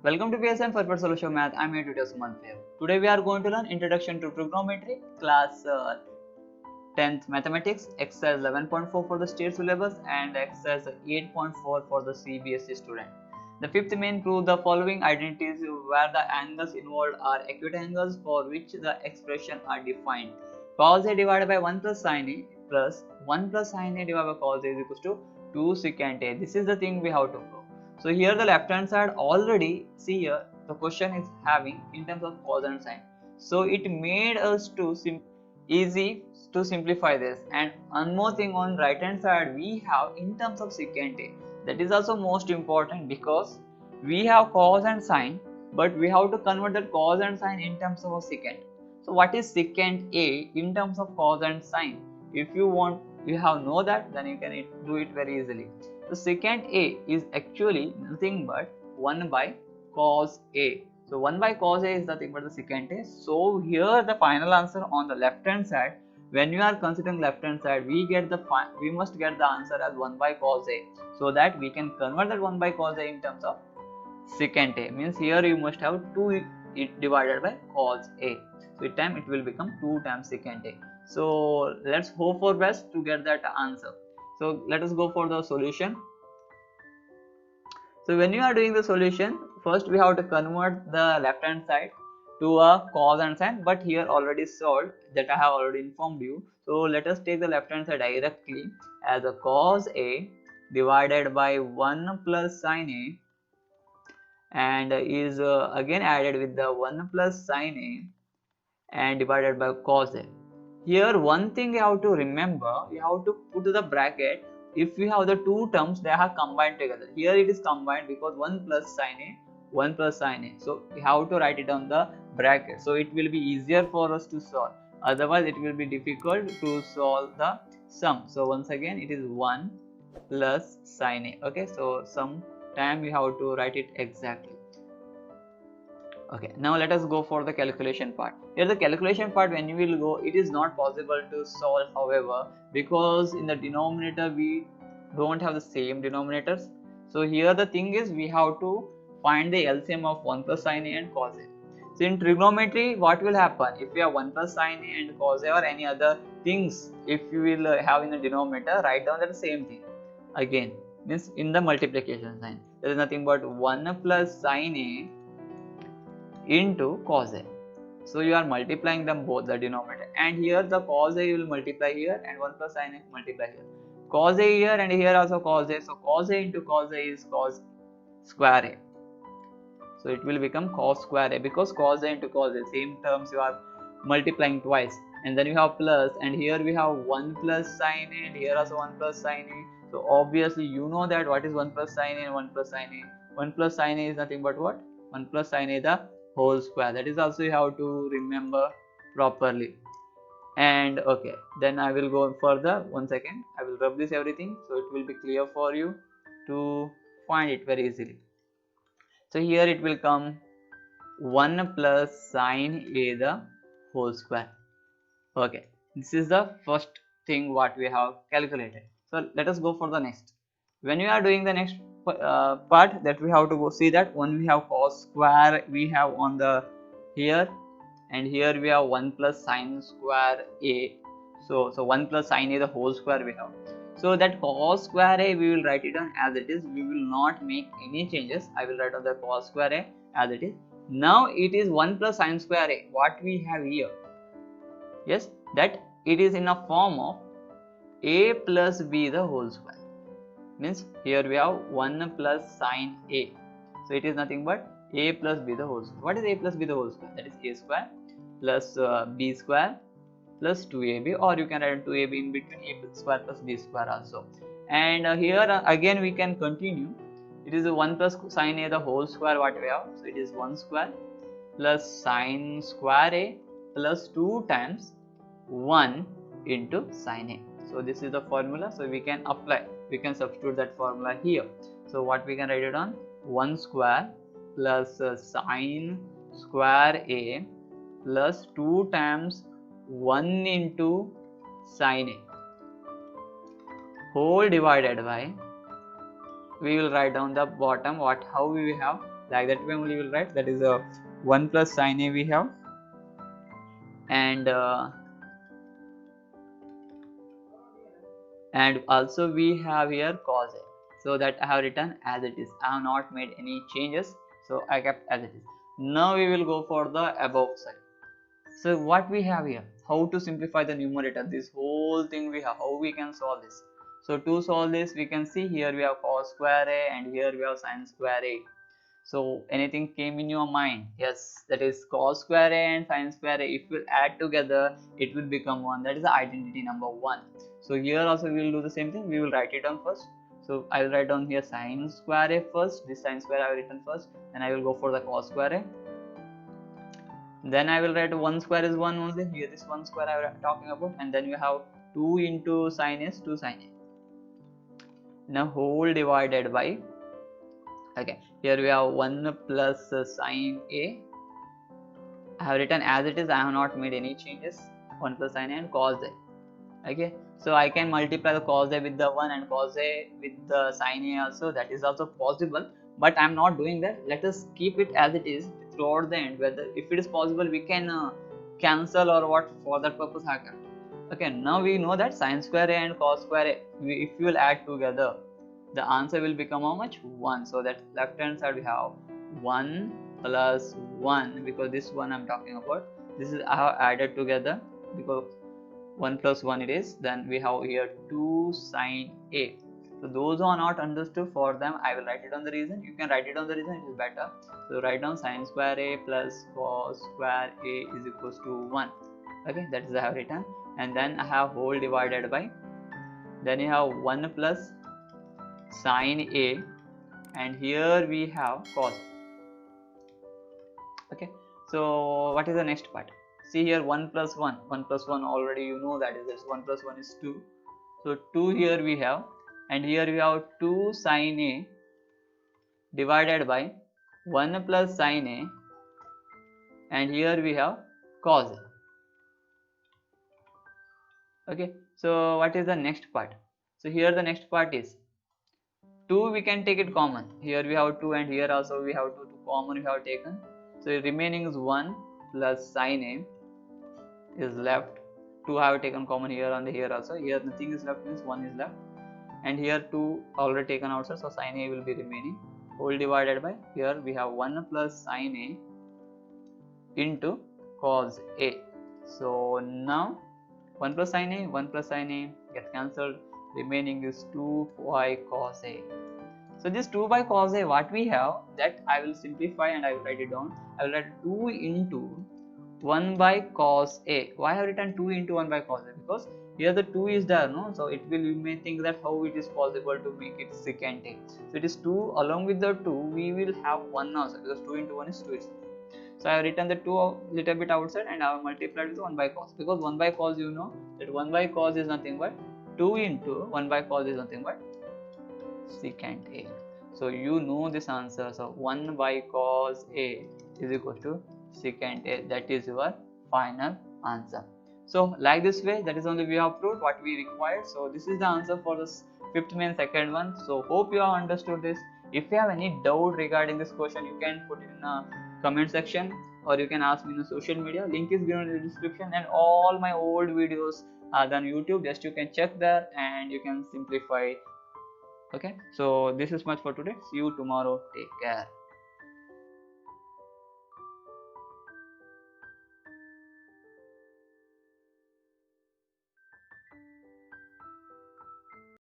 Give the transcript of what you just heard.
Welcome to PSM Purpose Solution Math. I'm your tutor Suman Fair. Today we are going to learn Introduction to Trigonometry, class 10th Mathematics, exercise 11.4 for the state syllabus and exercise 8.4 for the CBSE student. The fifth main prove the following identities where the angles involved are acute angles for which the expression are defined. Cos A divided by 1 plus sin A plus 1 plus sin A divided by cos A is equals to 2 secant A. This is the thing we have to prove. So here the left hand side already, see here the question is having in terms of cos and sin. So it made us to easy to simplify this. And one more thing, on right hand side we have in terms of secant A. That is also most important because we have cos and sin, but we have to convert that cos and sin in terms of a secant. So what is secant A in terms of cos and sin? If you want, you have know that, then you can do it very easily. So secant A is actually nothing but 1 by cos A. So 1 by cos A is nothing but the secant A. So here the final answer on the left hand side, when you are considering left hand side, we must get the answer as 1 by cos A, so that we can convert that 1 by cos A in terms of secant A. Means here you must have 2 divided by cos A. So with time it will become 2 times secant A. So let's hope for best to get that answer. So let us go for the solution. So when you are doing the solution, first we have to convert the left hand side to a cos and sin, but here already solved, that I have already informed you. So let us take the left hand side directly as a cos A divided by 1 plus sin A, and is again added with the 1 plus sin A and divided by cos A. Here one thing you have to remember, you have to put to the bracket. If we have the two terms, they are combined together. Here it is combined because 1 plus sin A, 1 plus sin A. So we have to write it on the bracket. So it will be easier for us to solve. Otherwise it will be difficult to solve the sum. So once again it is 1 plus sin A. Okay, so sometime you have to write it exactly. Okay, now let us go for the calculation part. Here the calculation part, when you will go, it is not possible to solve, however, because in the denominator we don't have the same denominators. So here the thing is, we have to find the LCM of 1 plus sin A and cos A. So in trigonometry, what will happen if we have 1 plus sin A and cos A or any other things, if you will have in the denominator, write down that same thing again, means in the multiplication sign. There is nothing but 1 plus sin A into cos A. So you are multiplying them both, the denominator, and here the cos A you will multiply here and 1 plus sin A multiply here. Cos A here and here also cos A. So cos A into cos A is cos square A. So it will become cos square A because cos A into cos A, same terms you are multiplying twice. And then you have plus, and here we have 1 plus sin A and here also 1 plus sin A. So obviously you know that what is 1 plus sin A and 1 plus sin A. 1 plus sin A is nothing but what? 1 plus sin A the whole square. That is also you have to remember properly. And okay, then I will go further. One second, I will rub this everything so it will be clear for you to find it very easily. So here it will come 1 plus sin A the whole square. Okay, this is the first thing what we have calculated. So let us go for the next. When we are doing the next part, that we have to go see that when we have cos square we have on the here, and here we have 1 plus sin square A. So 1 plus sin A the whole square we have. So that cos square A we will write it down as it is. We will not make any changes. I will write down the cos square A as it is. Now it is 1 plus sin square A. What we have here? Yes, that it is in a form of A plus B the whole square. Means here we have 1 plus sin A. So it is nothing but A plus B the whole square. What is A plus B the whole square? That is A square plus B square plus 2AB, or you can write 2AB in between A square plus B square also. And here again we can continue. It is 1 plus sin A the whole square what we have. So it is 1 square plus sin square A plus 2 times 1 into sin A. So this is the formula. So we can apply, we can substitute that formula here. So what we can write it on? 1 square plus sin square A plus 2 times 1 into sin A whole divided by, we will write down the bottom, how we have Like that way only we will write. That is a 1 plus sine A we have, and also we have here cos A. So that I have written as it is. I have not made any changes, so I kept as it is. Now we will go for the above side. So what we have here, how to simplify the numerator, this whole thing we have, how we can solve this. So to solve this, we can see here we have cos square A and here we have sin square A. So anything came in your mind? Yes, that is cos square A and sin square A. If we add together, it will become 1. That is the identity number 1. So here also we will do the same thing. We will write it down first. So I will write down here sin square A first. This sin square I have written first, and I will go for the cos square A. Then I will write 1 square is 1 only. Here this 1 square I am talking about, and then you have 2 into sin S, 2 sin A. Now whole divided by, okay, here we have 1 plus sin A. I have written as it is. I have not made any changes. 1 plus sin A and cos A. Okay, so I can multiply the cos A with the 1 and cos A with the sin A also. That is also possible, but I am not doing that. Let us keep it as it is throughout the end. Whether if it is possible, we can cancel or what, for that purpose I can. Okay, now we know that sin square A and cos square A, if you will add together, the answer will become how much? 1. So that left hand side we have 1 plus 1, because this one I'm talking about. This is I have added together because 1 plus 1 it is. Then we have here 2 sin A. So those who are not understood, for them I will write it on the reason. You can write it on the reason, it is better. So write down sin square A plus cos square A is equals to 1. Okay, that is I have written. And then I have whole divided by, then you have 1 plus sin A, and here we have cos. Okay, so what is the next part? See here 1 plus 1. 1 plus 1 already you know, that is this 1 plus 1 is 2. So 2 here we have, and here we have 2 sin A divided by 1 plus sin A, and here we have cos A. Okay, so what is the next part? So here the next part is 2, we can take it common. Here we have 2 and here also we have 2 common we have taken. So remaining is 1 plus sin A is left. 2 I have taken common here and here also. Here nothing is left, means 1 is left. And here 2 already taken outside, so sin A will be remaining. Whole divided by, here we have 1 plus sin A into cos A. So now 1 plus sin A, 1 plus sin A gets cancelled. Remaining is 2 by cos A. So this 2 by cos A, what we have, that I will simplify and I will write it down. I will write 2 into 1 by cos A. Why I have written 2 into 1 by cos A? Because here the 2 is there, no? So it will, you may think that how it is possible to make it secant A. So it is 2, along with the 2 we will have 1 also, because 2 into 1 is 2 itself. So I have written the 2 little bit outside and I have multiplied with 1 by cos, because 1 by cos, you know that 1 by cos is nothing but 2 into 1 by cos is nothing but secant A. So you know this answer. So 1 by cos A is equal to secant A. That is your final answer. So like this way, that is only we have proved what we required. So this is the answer for this 5th main second one. So hope you have understood this. If you have any doubt regarding this question, you can put it in the comment section, or you can ask me in the social media. Link is given in the description, and all my old videos are done on YouTube. Just you can check there and you can simplify. Okay, so this is much for today. See you tomorrow. Take care.